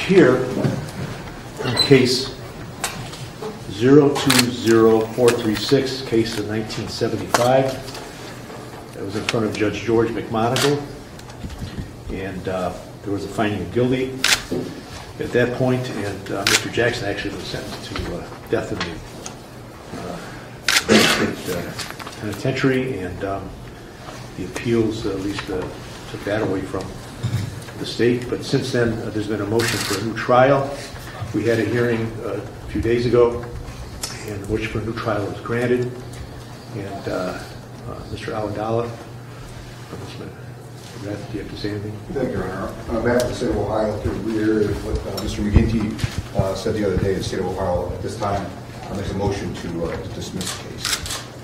here on case 020436, case of 1975. That was in front of Judge George McMonigle, and there was a finding of guilty at that point, and Mr. Jackson actually was sentenced to death in the penitentiary, and the appeals at least took that away from the state. But since then, there's been a motion for a new trial. We had a hearing a few days ago in which for a new trial was granted, and Mr. Awadala, do you have to say anything? Thank you, Your Honor. On behalf of the state of Ohio, to reiterate what Mr. McGinty said the other day, the state of Ohio at this time makes a motion to dismiss the case.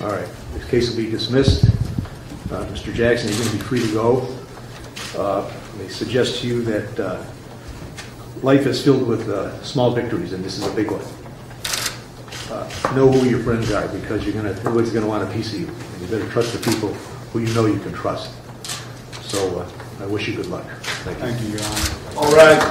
All right. This case will be dismissed. Mr. Jackson, you're going to be free to go. They suggest to you that life is filled with small victories, and this is a big one. Know who your friends are, because everybody's going to want a piece of you, and you better trust the people who you know you can trust. So I wish you good luck. Thank you. Thank you, Your Honor. All right.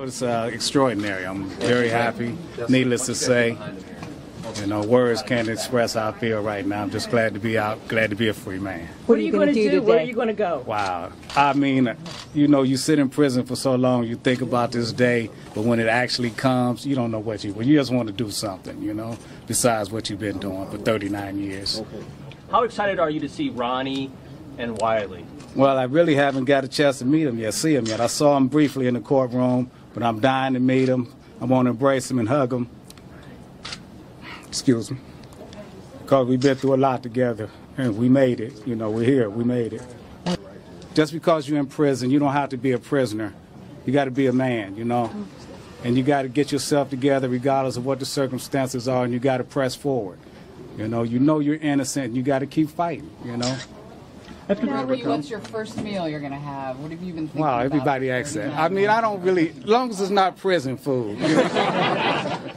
It's extraordinary. I'm very happy. Needless to say, words can't express how I feel right now. I'm just glad to be out, glad to be a free man. What are you going to do today? Where are you going to go? Wow. I mean, you sit in prison for so long, you think about this day, but when it actually comes, you don't know what you just want to do something, besides what you've been doing for 39 years. Okay. How excited are you to see Ronnie and Wiley? Well, I really haven't got a chance to meet him yet, see him yet. I saw him briefly in the courtroom, but I'm dying to meet him. I want to embrace him and hug him. Excuse me. Because we've been through a lot together, and we made it. We're here. We made it. Just because you're in prison, you don't have to be a prisoner. You got to be a man, And you got to get yourself together regardless of what the circumstances are, and you got to press forward. You're innocent, and you got to keep fighting, What's your first meal you're going to have? What have you been thinking Wow, about? everybody asks that. I mean, I don't really, as long as it's not prison food.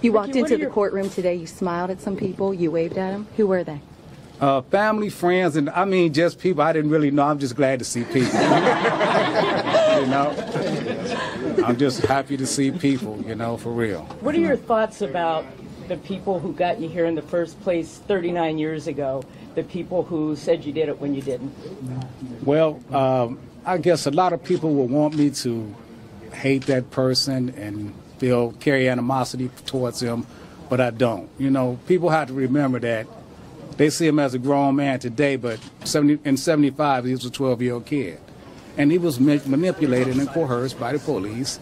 You walked into the courtroom today, you smiled at some people, you waved at them. Who were they? Family, friends, and I mean just people I didn't really know. I'm just glad to see people. I'm just happy to see people, for real. What are your thoughts about the people who got you here in the first place 39 years ago? The people who said you did it when you didn't? Well, I guess a lot of people will want me to hate that person and carry animosity towards him, but I don't. People have to remember that they see him as a grown man today, but in 75 he was a 12-year-old kid. And he was manipulated and coerced by the police,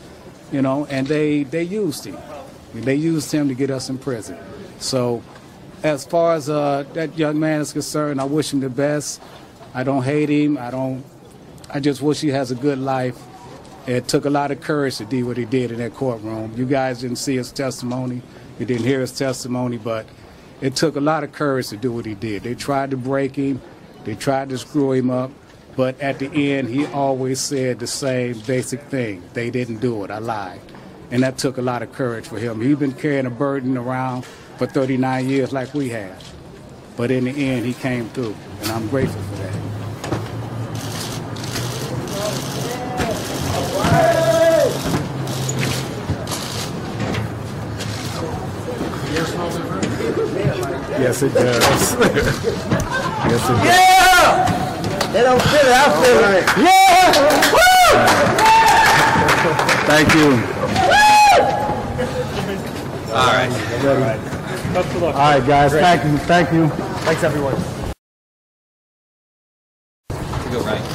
and they used him. They used him to get us in prison. So as far as that young man is concerned, I wish him the best. I don't hate him. I just wish he has a good life. It took a lot of courage to do what he did in that courtroom. You guys didn't see his testimony. You didn't hear his testimony, but it took a lot of courage to do what he did. They tried to break him. They tried to screw him up. But at the end, he always said the same basic thing. They didn't do it. I lied. And that took a lot of courage for him. He's been carrying a burden around for 39 years like we have. But in the end, he came through, and I'm grateful for that. Yes, it does. Yes, it does. Yeah! They don't feel it, I feel it. Yeah! Woo! Thank you. All right. All right, guys. Thank you. Thank you. Thanks, everyone. Go right.